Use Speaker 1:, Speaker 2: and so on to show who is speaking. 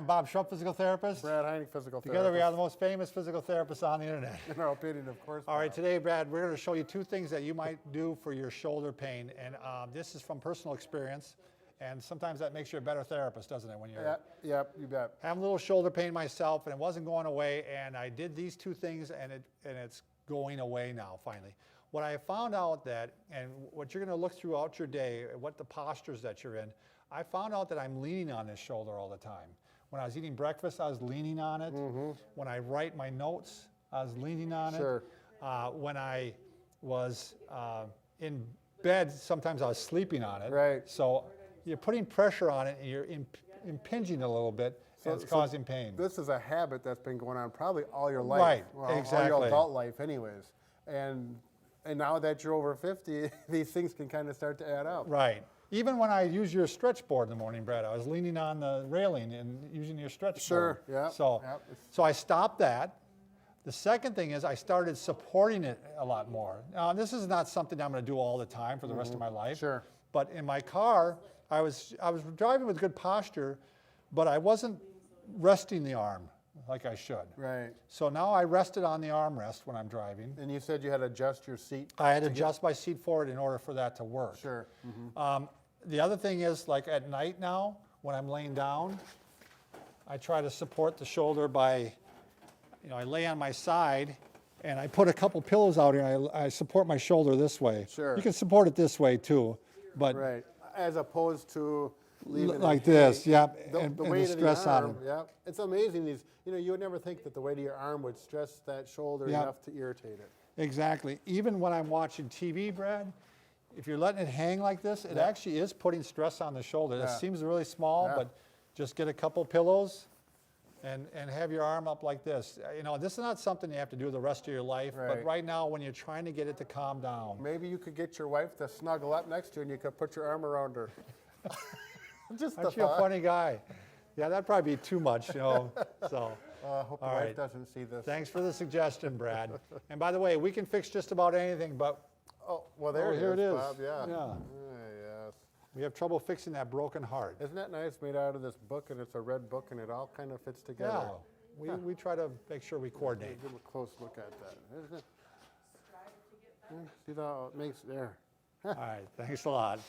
Speaker 1: Bob Schrupp, physical therapist.
Speaker 2: Brad Heineck, physical
Speaker 1: Together
Speaker 2: therapist.
Speaker 1: we are the most famous physical therapists on the internet.
Speaker 2: In our opinion, of course.
Speaker 1: All right,
Speaker 2: Bob.
Speaker 1: today, Brad, we're going to show you two things that you might do for your shoulder pain. And this is from personal experience. And sometimes that makes you a better therapist, doesn't it? When you're
Speaker 2: Yep, you bet.
Speaker 1: having a little shoulder pain myself, and it wasn't going away. And I did these two things, and it's going away now, finally. What I found out that, and what you're going to look throughout your day, what the postures that you're in, I found out that I'm leaning on this shoulder all the time. When I was eating breakfast, I was leaning on it. When I write my notes, I was leaning on it. When I was in bed, sometimes I was sleeping on it.
Speaker 2: Right.
Speaker 1: So you're putting pressure on it, and you're impinging a little bit, and it's causing pain.
Speaker 2: This is a habit that's been going on probably all your life.
Speaker 1: Right,
Speaker 2: Well,
Speaker 1: exactly.
Speaker 2: all your adult life anyways. And now that you're over 50, these things can kind of start to add up.
Speaker 1: Right. Even when I use your stretch board in the morning, Brad, I was leaning on the railing and using your stretch board.
Speaker 2: Sure, yeah.
Speaker 1: So I stopped that. The second thing is I started supporting it a lot more. Now, this is not something I'm going to do all the time for the rest of my life.
Speaker 2: Sure.
Speaker 1: But in my car, I was driving with good posture, but I wasn't resting the arm like I should.
Speaker 2: Right.
Speaker 1: So now I rested on the armrest when I'm driving.
Speaker 2: And you said you had to adjust your seat.
Speaker 1: I had to adjust my seat forward in order for that to work.
Speaker 2: Sure.
Speaker 1: The other thing is, like at night now, when I'm laying down, I try to support the shoulder by, I lay on my side and I put a couple pillows out here and I support my shoulder this way.
Speaker 2: Sure.
Speaker 1: You can support it this way too, but
Speaker 2: Right. As opposed to leaving it
Speaker 1: like this,
Speaker 2: hang.
Speaker 1: yep,
Speaker 2: The
Speaker 1: and
Speaker 2: weight
Speaker 1: the
Speaker 2: of
Speaker 1: stress
Speaker 2: the
Speaker 1: on
Speaker 2: arm,
Speaker 1: it.
Speaker 2: yeah. It's amazing. You would never think that the weight of your arm would stress that shoulder
Speaker 1: Yep.
Speaker 2: enough to irritate it.
Speaker 1: Exactly. Even when I'm watching TV, Brad, if you're letting it hang like this, it actually is putting stress on the shoulder. It seems really small, but just get a couple pillows and have your arm up like this. This is not something you have to do the rest of your life, but
Speaker 2: Right.
Speaker 1: right now when you're trying to get it to calm down.
Speaker 2: Maybe you could get your wife to snuggle up next to you and you could put your arm around her. Just
Speaker 1: Aren't you a funny guy? Yeah, that'd probably be too much, So,
Speaker 2: I hope your
Speaker 1: All
Speaker 2: wife
Speaker 1: right.
Speaker 2: doesn't see this.
Speaker 1: thanks for the suggestion, Brad. And by the way, we can fix just about anything, but
Speaker 2: Oh, well, there
Speaker 1: here it is.
Speaker 2: Bob. Yeah.
Speaker 1: Yeah.
Speaker 2: Yes.
Speaker 1: we have trouble fixing that broken heart.
Speaker 2: Isn't that nice? Made out of this book, and it's a red book, and it all kind of fits
Speaker 1: Yeah,
Speaker 2: together.
Speaker 1: we try to make sure we coordinate.
Speaker 2: Give a close look at that. Isn't it? Yeah, see how it makes there.
Speaker 1: All right, thanks a lot.